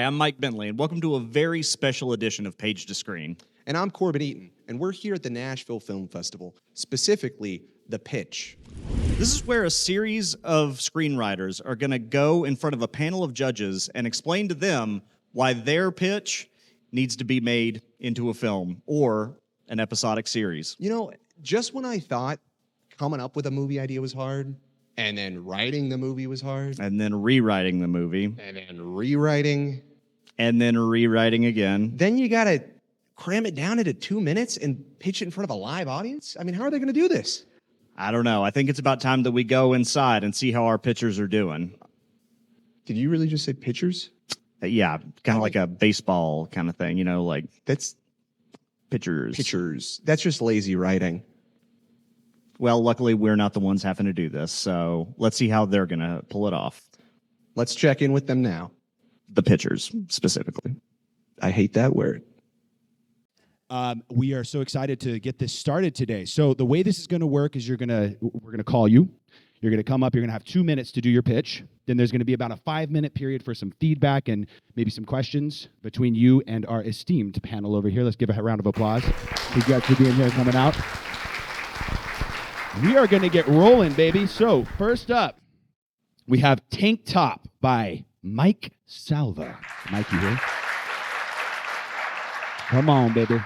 I'm Mike Bentley, and welcome to a very special edition of Page to Screen. And I'm Corbin Eaton, and we're here at the Nashville Film Festival, specifically The Pitch. This is where a series of screenwriters are going to go in front of a panel of judges and explain to them why their pitch needs to be made into a film or an episodic series. You know, just when I thought coming up with a movie idea was hard, and then writing the movie was hard, And then rewriting the movie. and then rewriting, And then rewriting again. then you gotta cram it down into 2 minutes and pitch it in front of a live audience? I mean, how are they gonna do this? I don't know. I think it's about time that we go inside and see how our pitchers are doing. Did you really just say pitchers? Yeah, kind of like a baseball kind of thing, like That's pitchers. pitchers. That's just lazy writing. Well, luckily, we're not the ones having to do this, so let's see how they're going to pull it off. Let's check in with them now. The pitchers, specifically. I hate that word. We are so excited to get this started today. So the way this is going to work is we're going to call you. You're going to come up. You're going to have 2 minutes to do your pitch. Then there's going to be about a 5-minute period for some feedback and maybe some questions between you and our esteemed panel over here. Let's give a round of applause. Thank you guys for being here, coming out. We are going to get rolling, baby. So first up, we have Tank Top by Mike Salva. Mike, you here? Come on, baby.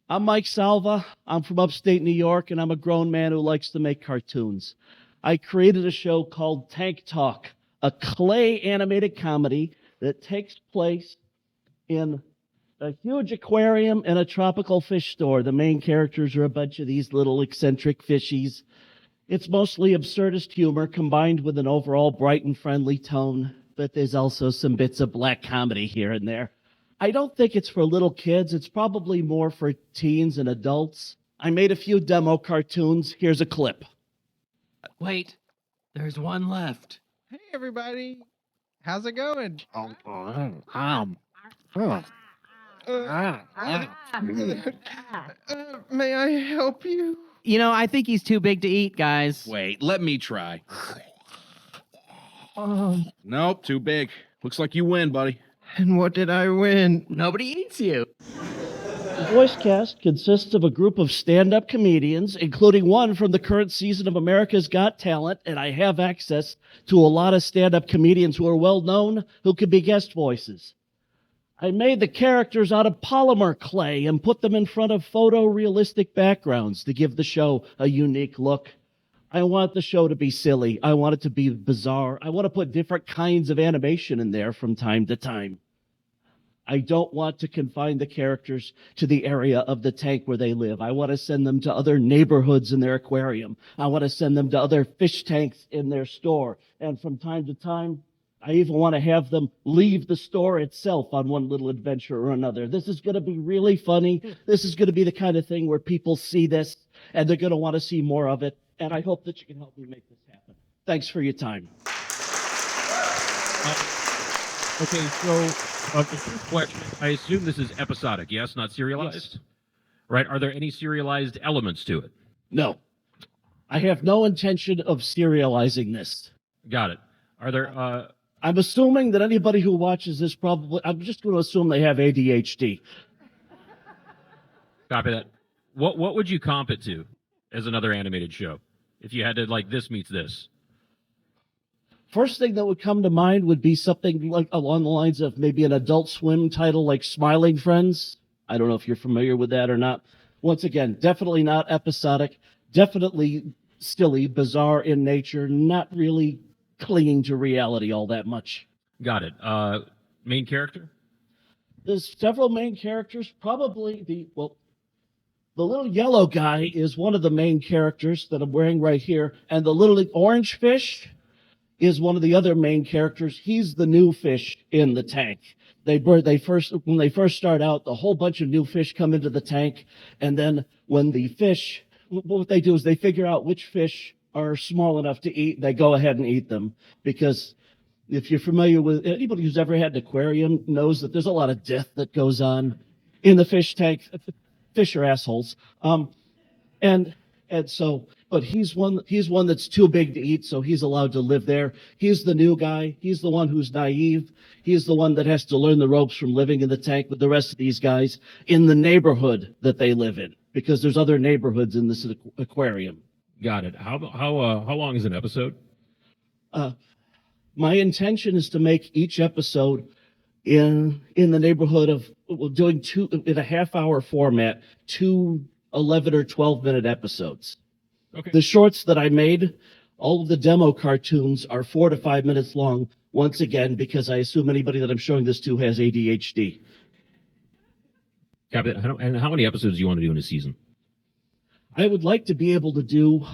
I'm Mike Salva. I'm from upstate New York, and I'm a grown man who likes to make cartoons. I created a show called Tank Talk, a clay animated comedy that takes place in a huge aquarium and a tropical fish store. The main characters are a bunch of these little eccentric fishies. It's mostly absurdist humor combined with an overall bright and friendly tone, but there's also some bits of black comedy here and there. I don't think it's for little kids. It's probably more for teens and adults. I made a few demo cartoons. Here's a clip. Wait, there's one left. Hey everybody, how's it going? May I help you? You know, I think he's too big to eat, guys. Wait, let me try. Nope, too big. Looks like you win, buddy. And what did I win? Nobody eats you. The voice cast consists of a group of stand-up comedians, including one from the current season of America's Got Talent, and I have access to a lot of stand-up comedians who are well-known who could be guest voices. I made the characters out of polymer clay and put them in front of photorealistic backgrounds to give the show a unique look. I want the show to be silly. I want it to be bizarre. I want to put different kinds of animation in there from time to time. I don't want to confine the characters to the area of the tank where they live. I want to send them to other neighborhoods in their aquarium. I want to send them to other fish tanks in their store. And from time to time, I even want to have them leave the store itself on one little adventure or another. This is going to be really funny. This is going to be the kind of thing where people see this and they're going to want to see more of it. And I hope that you can help me make this happen. Thanks for your time. Okay, so the first question, I assume this is episodic, yes, not serialized? Yes. Right, are there any serialized elements to it? No, I have no intention of serializing this. Got it. Are there, I'm assuming that anybody who watches this I'm just going to assume they have ADHD. copy that. What would you comp it to as another animated show? If you had to, like, this meets this. First thing that would come to mind would be something like along the lines of maybe an Adult Swim title like Smiling Friends. I don't know if you're familiar with that or not. Once again, definitely not episodic, definitely silly, bizarre in nature, not really clinging to reality all that much. Got it. Main character? There's several main characters, probably the little yellow guy is one of the main characters that I'm wearing right here, and the little orange fish is one of the other main characters. He's the new fish in the tank. When they first start out, a whole bunch of new fish come into the tank, and then when the fish, what they do is they figure out which fish are small enough to eat, they go ahead and eat them. Because if you're familiar with anybody who's ever had an aquarium knows that there's a lot of death that goes on in the fish tank. Fish are assholes. And And so, but he's one that's too big to eat, so he's allowed to live there. He's the new guy. He's the one who's naive. He's the one that has to learn the ropes from living in the tank with the rest of these guys in the neighborhood that they live in, because there's other neighborhoods in this aquarium. Got it. How long is an episode? My intention is to make each episode in the neighborhood of doing two in a half-hour format, 2 11 or 12-minute episodes. Okay. The shorts that I made, all of the demo cartoons are 4 to 5 minutes long. Once again, because I assume anybody that I'm showing this to has ADHD. Copy that. And how many episodes do you want to do in a season? I would like to be able to do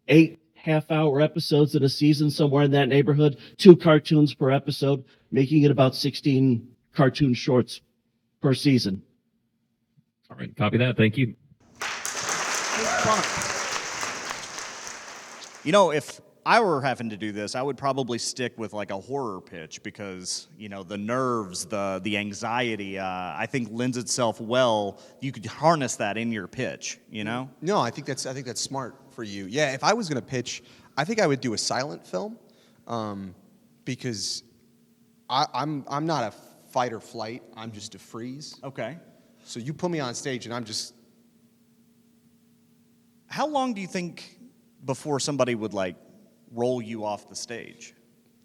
8 half-hour episodes in a season, somewhere in that neighborhood, 2 cartoons per episode, making it about 16 cartoon shorts per season. All right. Copy that. Thank you. You know, if I were having to do this, I would probably stick with like a horror pitch because, you know, the nerves, the anxiety, I think lends itself well. You could harness that in your pitch, you know? No, I think that's smart for you. Yeah, if I was going to pitch, I think I would do a silent film, because I'm not a fight or flight. I'm just a freeze. Okay. So you put me on stage and I'm just. How long do you think before somebody would like roll you off the stage?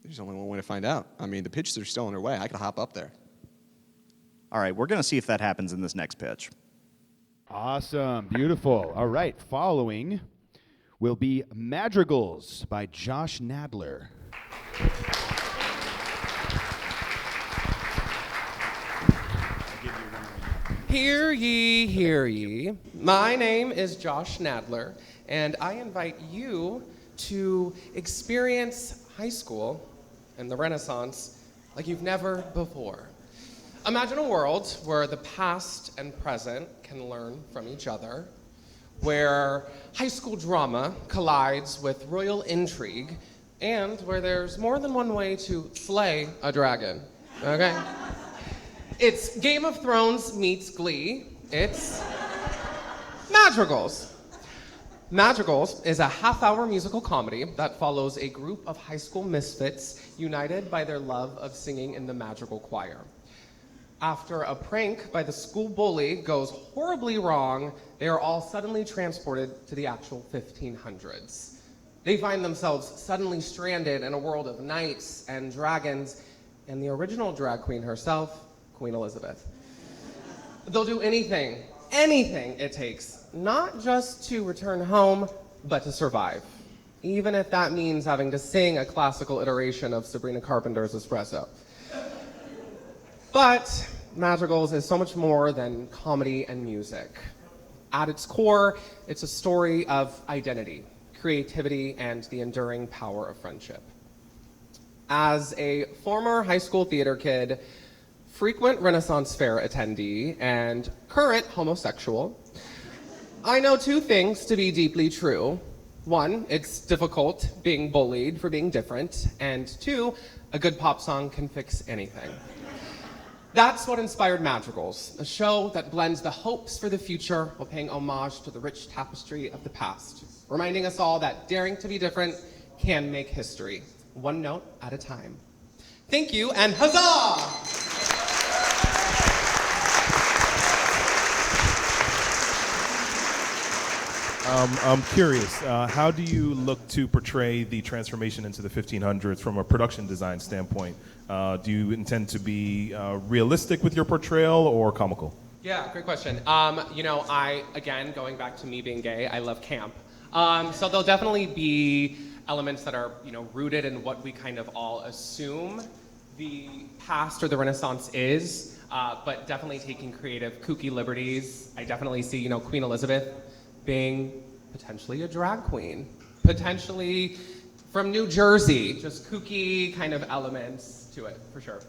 There's only one way to find out. I mean, the pitches are still on their way. I could hop up there. All right, we're going to see if that happens in this next pitch. Awesome. Beautiful. All right. Following will be Madrigals by Josh Nadler. Hear ye, hear ye. My name is Josh Nadler, and I invite you to experience high school and the Renaissance like you've never before. Imagine a world where the past and present can learn from each other, where high school drama collides with royal intrigue, and where there's more than one way to slay a dragon, okay? It's Game of Thrones meets Glee. It's Madrigals. Madrigals is a half-hour musical comedy that follows a group of high school misfits united by their love of singing in the madrigal choir. After a prank by the school bully goes horribly wrong, they are all suddenly transported to the actual 1500s. They find themselves suddenly stranded in a world of knights and dragons and the original drag queen herself, Queen Elizabeth. They'll do anything it takes, not just to return home, but to survive. Even if that means having to sing a classical iteration of Sabrina Carpenter's Espresso. But Madrigals is so much more than comedy and music. At its core, it's a story of identity, creativity, and the enduring power of friendship. As a former high school theater kid, frequent Renaissance Fair attendee, and current homosexual, I know 2 things to be deeply true. 1, it's difficult being bullied for being different, and 2, a good pop song can fix anything. That's what inspired Madrigals, a show that blends the hopes for the future while paying homage to the rich tapestry of the past, reminding us all that daring to be different can make history, one note at a time. Thank you, and huzzah! I'm curious, how do you look to portray the transformation into the 1500s from a production design standpoint? Do you intend to be realistic with your portrayal or comical? Yeah, great question. You know, again, going back to me being gay, I love camp. So there'll definitely be elements that are, you know, rooted in what we kind of all assume the past or the Renaissance is, but definitely taking creative, kooky liberties. I definitely see, you know, Queen Elizabeth being potentially a drag queen, potentially from New Jersey, just kooky kind of elements to it, for sure.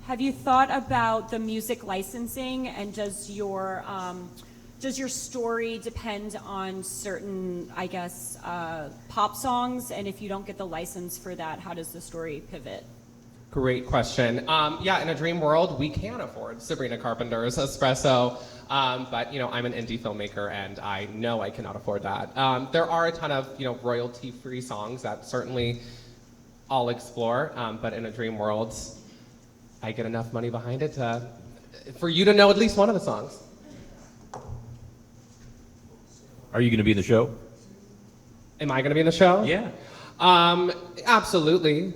Have you thought about the music licensing, and does your story depend on certain, I guess, pop songs? And if you don't get the license for that, how does the story pivot? Great question. Yeah, in a dream world, we can afford Sabrina Carpenter's Espresso, but I'm an indie filmmaker, and I know I cannot afford that. There are a ton of royalty-free songs that certainly I'll explore, but in a dream world, I get enough money behind it for you to know at least one of the songs. Are you going to be in the show? Am I going to be in the show? Yeah. Absolutely.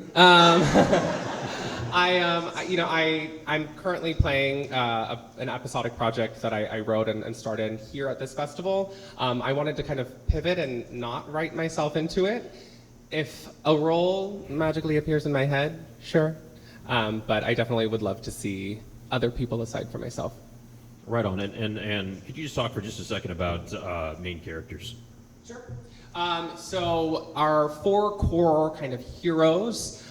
I'm currently playing an episodic project that I wrote and started here at this festival. I wanted to kind of pivot and not write myself into it. If a role magically appears in my head, sure. But I definitely would love to see other people aside from myself. Right on. And could you just talk for just a second about main characters? Sure. So our 4 core kind of heroes,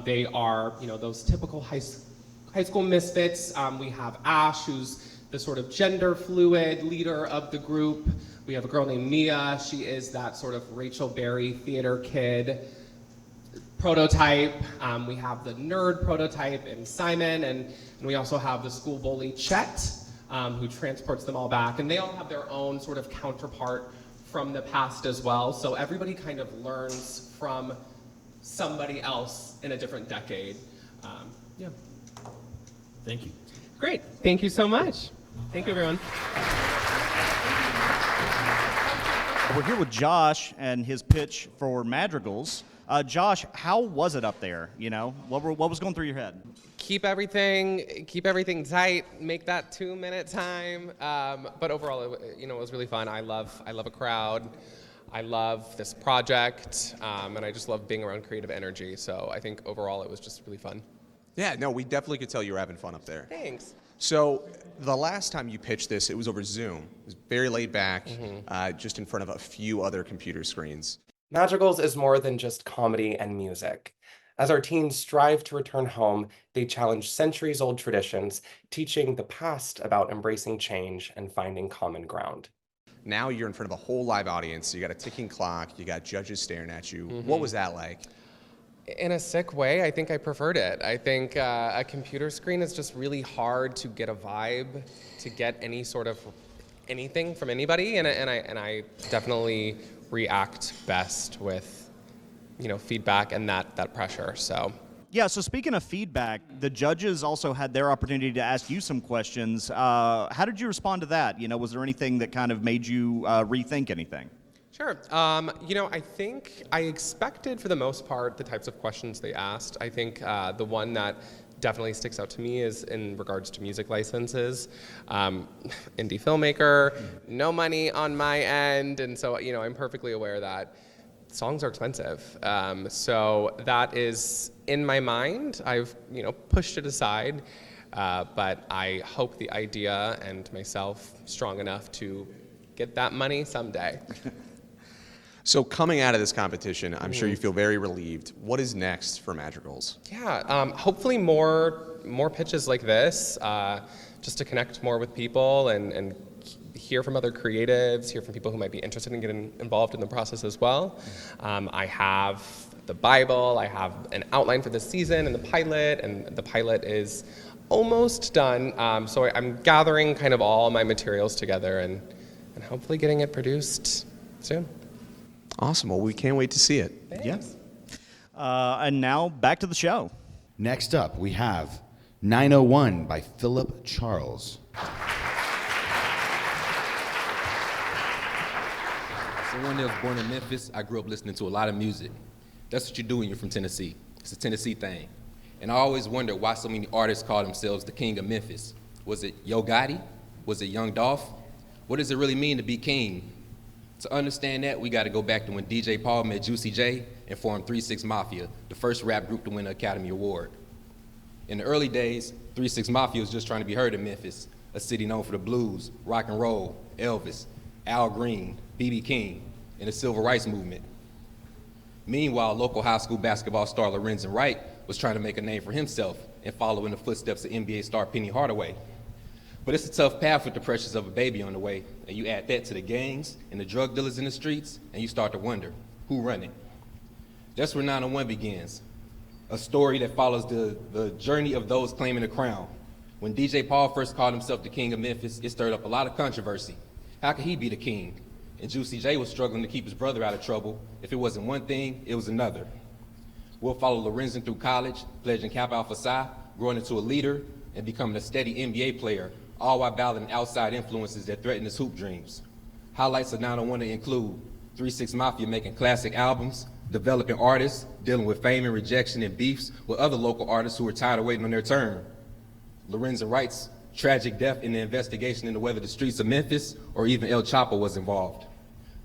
they are, those typical high school misfits. We have Ash, who's the sort of gender fluid leader of the group. We have a girl named Mia. She is that sort of Rachel Berry theater kid prototype. We have the nerd prototype in Simon, and we also have the school bully Chet, who transports them all back. And they all have their own sort of counterpart from the past as well. So everybody kind of learns from somebody else in a different decade. Yeah. Thank you. Great. Thank you so much. Thank you, everyone. We're here with Josh and his pitch for Madrigals. Josh, how was it up there? What was going through your head? Keep everything tight. Make that 2-minute time. But overall, it was really fun. I love a crowd. I love this project, and I just love being around creative energy. So I think overall, it was just really fun. Yeah, no, we definitely could tell you were having fun up there. Thanks. So the last time you pitched this, it was over Zoom. It was very laid back, just in front of a few other computer screens. Madrigals is more than just comedy and music. As our teens strive to return home, they challenge centuries-old traditions, teaching the past about embracing change and finding common ground. Now you're in front of a whole live audience. You got a ticking clock. You got judges staring at you. What was that like? In a sick way, I think I preferred it. I think a computer screen is just really hard to get a vibe, to get any sort of anything from anybody, and I definitely react best with feedback and that pressure. So Yeah, so speaking of feedback, the judges also had their opportunity to ask you some questions. How did you respond to that? Was there anything that kind of made you rethink anything? Sure. I think I expected, for the most part, the types of questions they asked. I think the one that definitely sticks out to me is in regards to music licenses. Indie filmmaker, no money on my end, and so I'm perfectly aware that songs are expensive. So that is in my mind. I've pushed it aside, but I hope the idea and myself strong enough to get that money someday. So coming out of this competition, I'm sure you feel very relieved. What is next for Madrigals? Yeah, hopefully more pitches like this, just to connect more with people and hear from other creatives, hear from people who might be interested in getting involved in the process as well. I have the Bible, I have an outline for this season and the pilot is almost done. So I'm gathering kind of all my materials together and hopefully getting it produced soon. Awesome. Well, we can't wait to see it. Thanks. And now back to the show. Next up, we have 901 by Phillip Charles. Someone that was born in Memphis, I grew up listening to a lot of music. That's what you do when you're from Tennessee. It's a Tennessee thing. And I always wondered why so many artists call themselves the king of Memphis. Was it Yo Gotti? Was it Young Dolph? What does it really mean to be king? To understand that, we got to go back to when DJ Paul met Juicy J and formed 3 6 Mafia, the first rap group to win an Academy Award. In the early days, 3 6 Mafia was just trying to be heard in Memphis, a city known for the blues, rock and roll, Elvis, Al Green, B.B. King, and the Civil Rights Movement. Meanwhile, local high school basketball star Lorenzen Wright was trying to make a name for himself and follow in the footsteps of NBA star Penny Hardaway. But it's a tough path with the pressures of a baby on the way, and you add that to the gangs and the drug dealers in the streets, and you start to wonder, who running? That's where 901 begins. a story that follows the journey of those claiming the crown. When DJ Paul first called himself the King of Memphis, it stirred up a lot of controversy. How could he be the king? And Juicy J was struggling to keep his brother out of trouble. If it wasn't one thing, it was another. We'll follow Lorenzen through college, pledging Kappa Alpha Psi, growing into a leader, and becoming a steady NBA player, all while battling outside influences that threaten his hoop dreams. Highlights of 901 include 3-6 Mafia making classic albums, developing artists, dealing with fame and rejection and beefs with other local artists who were tired of waiting on their turn. Lorenzen Wright's tragic death in the investigation into whether the streets of Memphis or even El Chapo was involved.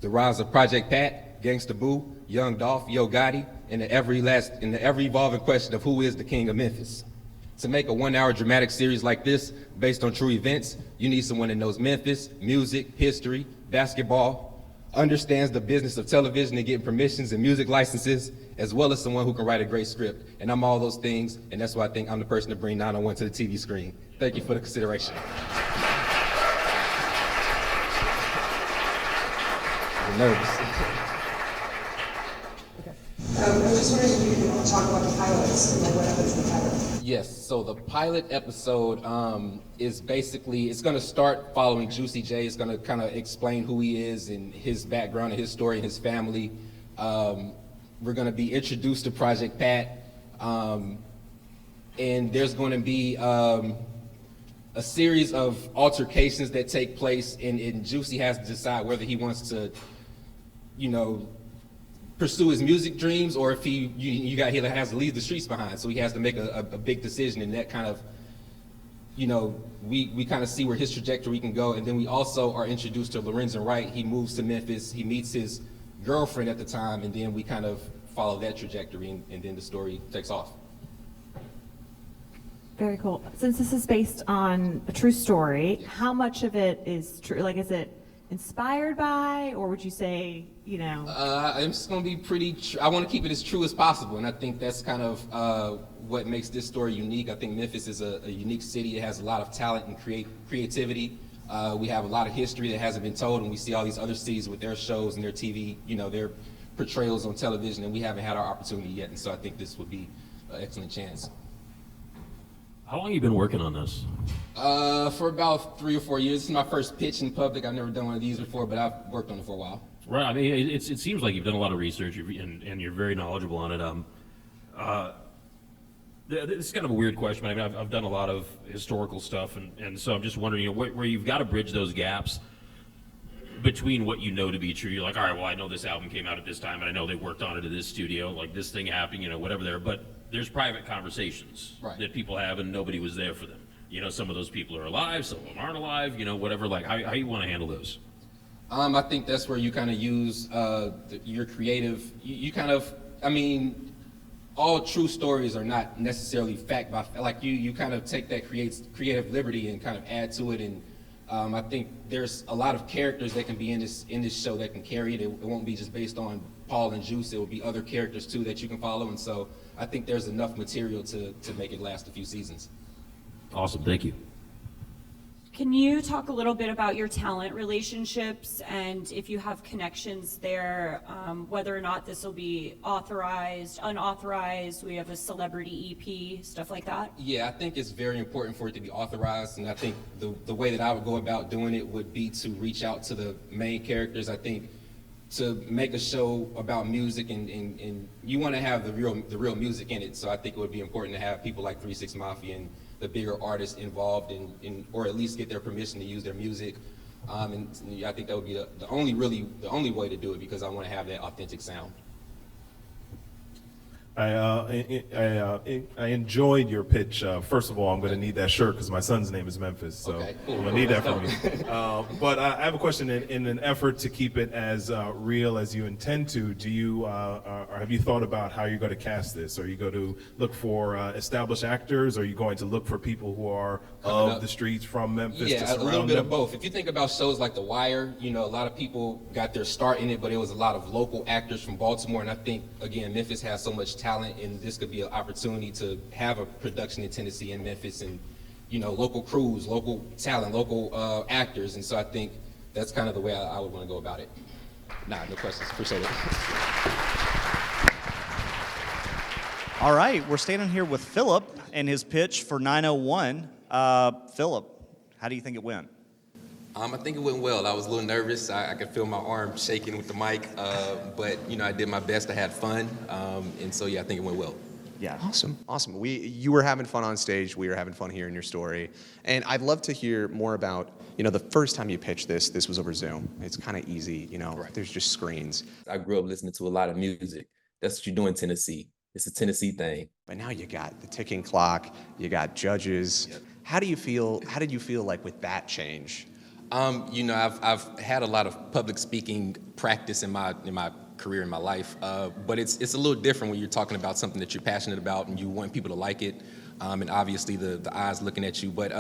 The rise of Project Pat, Gangsta Boo, Young Dolph, Yo Gotti, and the ever-evolving question of who is the King of Memphis. To make a 1-hour dramatic series like this, based on true events, you need someone that knows Memphis, music, history, basketball, understands the business of television and getting permissions and music licenses, as well as someone who can write a great script. And I'm all those things, and that's why I think I'm the person to bring 901 to the TV screen. Thank you for the consideration. I'm nervous. I was just wondering if you could talk about the pilots and like what happens in the pilot. Yes, so the pilot episode is basically, it's gonna start following Juicy J. It's gonna kind of explain who he is and his background and his story and his family. We're gonna be introduced to Project Pat, and there's gonna be a series of altercations that take place, and Juicy has to decide whether he wants to, you know, pursue his music dreams, or if he has to leave the streets behind. So he has to make a big decision, and that kind of, you know, we kind of see where his trajectory can go. And then we also are introduced to Lorenzen Wright. He moves to Memphis, he meets his girlfriend at the time, and then we kind of follow that trajectory, and then the story takes off. Very cool. Since this is based on a true story, how much of it is true? Like, is it inspired by, or would you say, you know? It's going to be pretty, I want to keep it as true as possible, and I think that's kind of what makes this story unique. I think Memphis is a unique city. It has a lot of talent and creativity. We have a lot of history that hasn't been told, and we see all these other cities with their shows and their TV, you know, their portrayals on television, and we haven't had our opportunity yet, and so I think this would be an excellent chance. How long have you been working on this? For about 3 or 4 years. This is my first pitch in public. I've never done one of these before, but I've worked on it for a while. Right. I mean, it seems like you've done a lot of research, and you're very knowledgeable on it. This is kind of a weird question, but I mean, I've done a lot of historical stuff, and so I'm just wondering, you know, where you've got to bridge those gaps between what you know to be true. You're like, all right, well, I know this album came out at this time, and I know they worked on it at this studio, like this thing happened, you know, whatever there. But there's private conversations that people have, and nobody was there for them. You know, some of those people are alive, some of them aren't alive, you know, whatever. Like, how you want to handle those? I think that's where you kind of use your creative, you kind of, I mean, all true stories are not necessarily fact by fact. Like you kind of take that creative liberty and kind of add to it. And I think there's a lot of characters that can be in this show that can carry it. It won't be just based on Paul and Juice. It will be other characters too that you can follow. And so I think there's enough material to make it last a few seasons. Awesome, thank you. Can you talk a little bit about your talent relationships and if you have connections there, whether or not this will be authorized, unauthorized, we have a celebrity EP, stuff like that? Yeah, I think it's very important for it to be authorized, and I think the way that I would go about doing it would be to reach out to the main characters. I think to make a show about music and you want to have the real music in it, so I think it would be important to have people like 3-6 Mafia and the bigger artists involved in or at least get their permission to use their music. And I think that would be the only way to do it, because I want to have that authentic sound. I enjoyed your pitch. First of all, I'm going to need that shirt because my son's name is Memphis, so okay, cool. I'm going to need that from you. But I have a question. In an effort to keep it as real as you intend to, do you or have you thought about how you're going to cast this? Are you going to look for established actors? Are you going to look for people who are of the streets from Memphis? Yeah, to a surround little bit them? of both. If you think about shows like The Wire, you know, a lot of people got their start in it, but it was a lot of local actors from Baltimore, and I think, again, Memphis has so much talent, and this could be an opportunity to have a production in Tennessee and Memphis, and, you know, local crews, local talent, local actors, and so I think that's kind of the way I would want to go about it. Nah, no questions. Appreciate it. All right, we're standing here with Phillip and his pitch for 901. Phillip, how do you think it went? I think it went well. I was a little nervous. I could feel my arm shaking with the mic, but I did my best. I had fun, and so yeah, I think it went well. Yeah. Awesome. You were having fun on stage. We were having fun hearing your story, and I'd love to hear more about the first time you pitched this. This was over Zoom. It's kind of easy. Right. There's just screens. I grew up listening to a lot of music. That's what you do in Tennessee. It's a Tennessee thing. But now you got the ticking clock. You got judges. Yep. How did you feel like with that change? I've had a lot of public speaking practice in my career, in my life, but it's a little different when you're talking about something that you're passionate about and you want people to like it, and obviously the eyes looking at you. But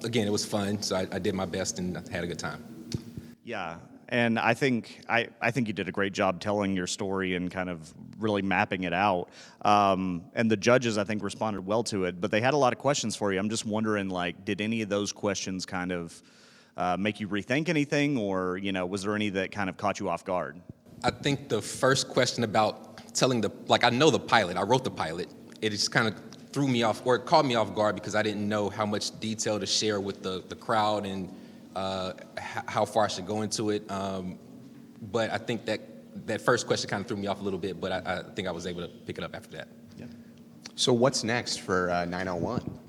again, it was fun, so I did my best and I had a good time. Yeah, and I think you did a great job telling your story and kind of really mapping it out. And the judges, I think, responded well to it, but they had a lot of questions for you. I'm just wondering, did any of those questions kind of make you rethink anything, or was there any that kind of caught you off guard? I think the first question about telling I know the pilot, I wrote the pilot. It just kind of threw me off, or it caught me off guard because I didn't know how much detail to share with the crowd and how far I should go into it. But I think that first question kind of threw me off a little bit, but I think I was able to pick it up after that. Yeah. So what's next for 901?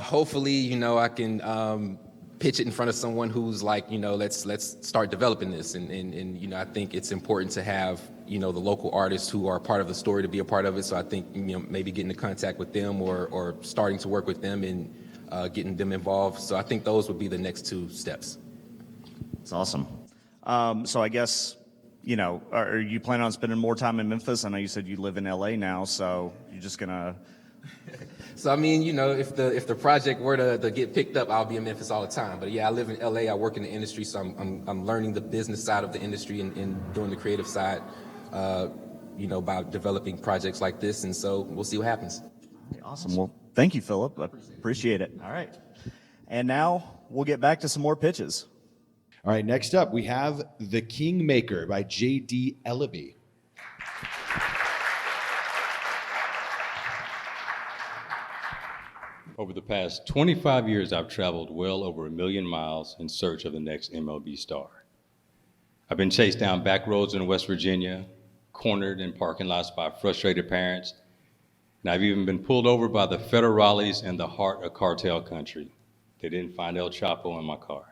Hopefully, I can pitch it in front of someone who's let's start developing this. And I think it's important to have, the local artists who are part of the story to be a part of it. So I think, maybe getting in contact with them or starting to work with them and getting them involved. So I think those would be the next two steps. That's awesome. So I guess, are you planning on spending more time in Memphis? I know you said you live in LA now, so you're just gonna... So I mean, if the project were to get picked up, I'll be in Memphis all the time. But yeah, I live in LA. I work in the industry, so I'm learning the business side of the industry and doing the creative side, by developing projects like this. And so we'll see what happens. Awesome. Well, thank you, Phillip. I appreciate it. All right. And now we'll get back to some more pitches. All right, next up we have The Kingmaker by J.D. Elliby. Over the past 25 years, I've traveled well over 1 million miles in search of the next MLB star. I've been chased down back roads in West Virginia, cornered in parking lots by frustrated parents, and I've even been pulled over by the federales in the heart of cartel country. They didn't find El Chapo in my car.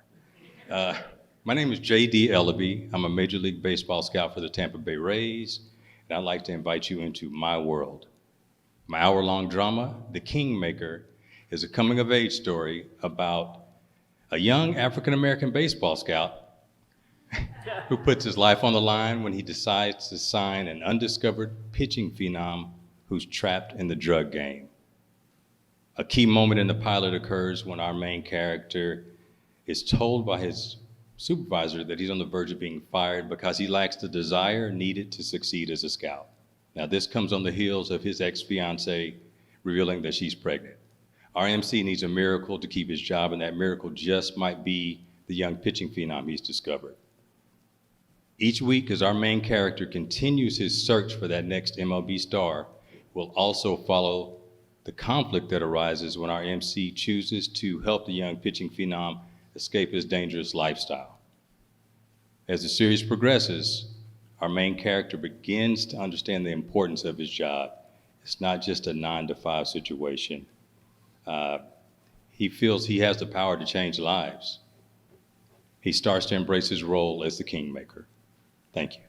My name is J.D. Elliby. I'm a Major League Baseball scout for the Tampa Bay Rays, and I'd like to invite you into my world. My hour-long drama, The Kingmaker, is a coming-of-age story about a young African-American baseball scout who puts his life on the line when he decides to sign an undiscovered pitching phenom who's trapped in the drug game. A key moment in the pilot occurs when our main character is told by his supervisor that he's on the verge of being fired because he lacks the desire needed to succeed as a scout. Now, this comes on the heels of his ex-fiancée revealing that she's pregnant. Our MC needs a miracle to keep his job, and that miracle just might be the young pitching phenom he's discovered. Each week, as our main character continues his search for that next MLB star, we'll also follow the conflict that arises when our MC chooses to help the young pitching phenom escape his dangerous lifestyle. As the series progresses, our main character begins to understand the importance of his job. It's not just a 9-to-5 situation. He feels he has the power to change lives. He starts to embrace his role as the Kingmaker. Thank you.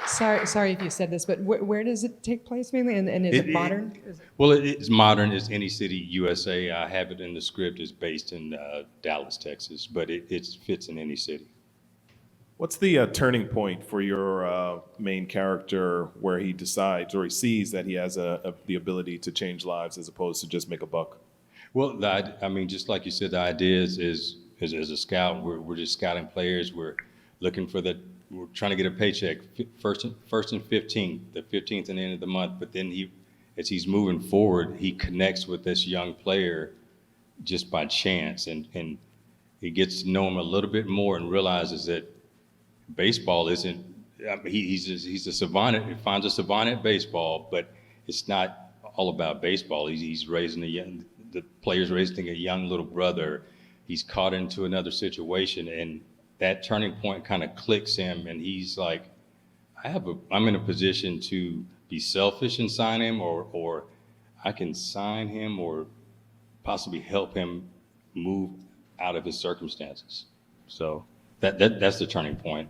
Sorry if you said this, but where does it take place mainly? And is it modern? Well, it's modern. It's any city, USA. I have it in the script. It's based in Dallas, Texas, but it fits in any city. What's the turning point for your main character where he decides or he sees that he has the ability to change lives as opposed to just make a buck? Well, just like you said, the idea is as a scout, we're just scouting players. We're looking for we're trying to get a paycheck first and 15th, the 15th and the end of the month. But then as he's moving forward, he connects with this young player just by chance, and he gets to know him a little bit more and realizes that baseball isn't. I mean, he's a savant. He finds a savant at baseball, but it's not all about baseball. He's raising the player's raising a young little brother. He's caught into another situation, and that turning point kind of clicks him, and he's like, I'm in a position to be selfish and sign him, or I can sign him or possibly help him move out of his circumstances. So that's the turning point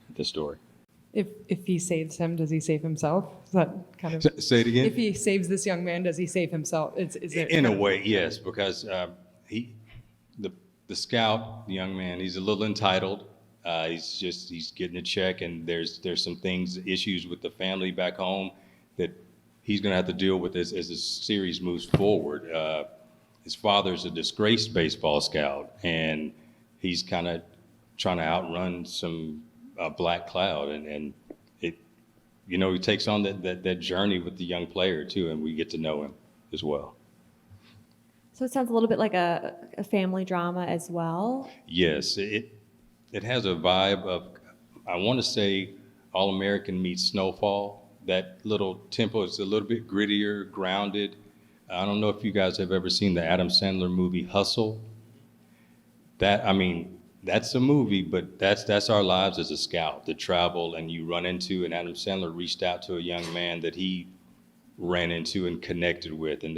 of the story. If he saves him, does he save himself? Is that kind of Say it again? If he saves this young man, does he save himself? Is there In a way, yes, because the scout, the young man, he's a little entitled. He's getting a check, and there's some issues with the family back home that he's going to have to deal with as this series moves forward. His father's a disgraced baseball scout, and he's kind of trying to outrun some black cloud, and it, he takes on that journey with the young player too, and we get to know him as well. So it sounds a little bit like a family drama as well. Yes, it has a vibe of, I want to say, All American meets Snowfall. That little tempo is a little bit grittier, grounded. I don't know if you guys have ever seen the Adam Sandler movie Hustle. That's a movie, but that's our lives as a scout, the travel, and you run into, and Adam Sandler reached out to a young man that he ran into and connected with, and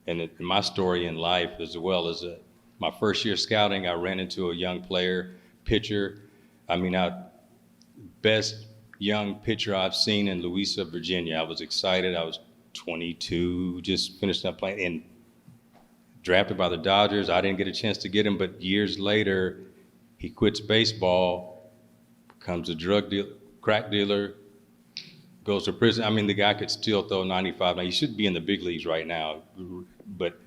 in my story in life, as well as my first year scouting, I ran into a young player, pitcher. Best young pitcher I've seen in Louisa, Virginia. I was excited. I was 22, just finished up playing, and drafted by the Dodgers. I didn't get a chance to get him, but years later, he quits baseball, becomes a crack dealer, goes to prison. The guy could still throw 95. Now, he should be in the big leagues right now, but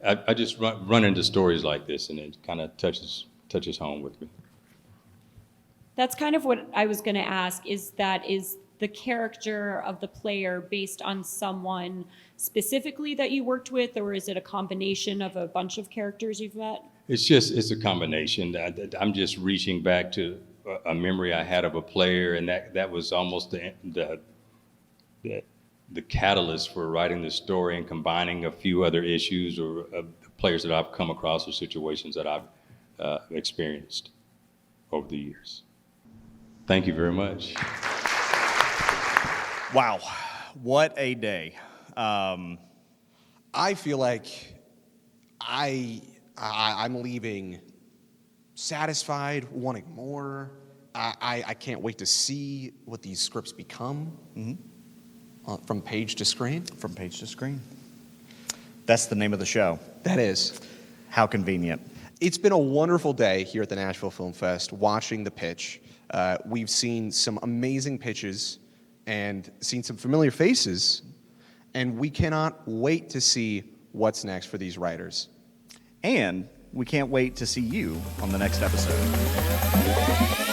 I just run into stories like this, and it kind of touches home with me. That's kind of what I was going to ask, is the character of the player based on someone specifically that you worked with, or is it a combination of a bunch of characters you've met? It's a combination. I'm just reaching back to a memory I had of a player, and that was almost the catalyst for writing the story and combining a few other issues or players that I've come across or situations that I've experienced over the years. Thank you very much. Wow, what a day. I feel like I'm leaving satisfied, wanting more. I can't wait to see what these scripts become. From page to screen. From page to screen. That's the name of the show. That is. How convenient. It's been a wonderful day here at the Nashville Film Fest watching the pitch. We've seen some amazing pitches and seen some familiar faces, and we cannot wait to see what's next for these writers. And we can't wait to see you on the next episode.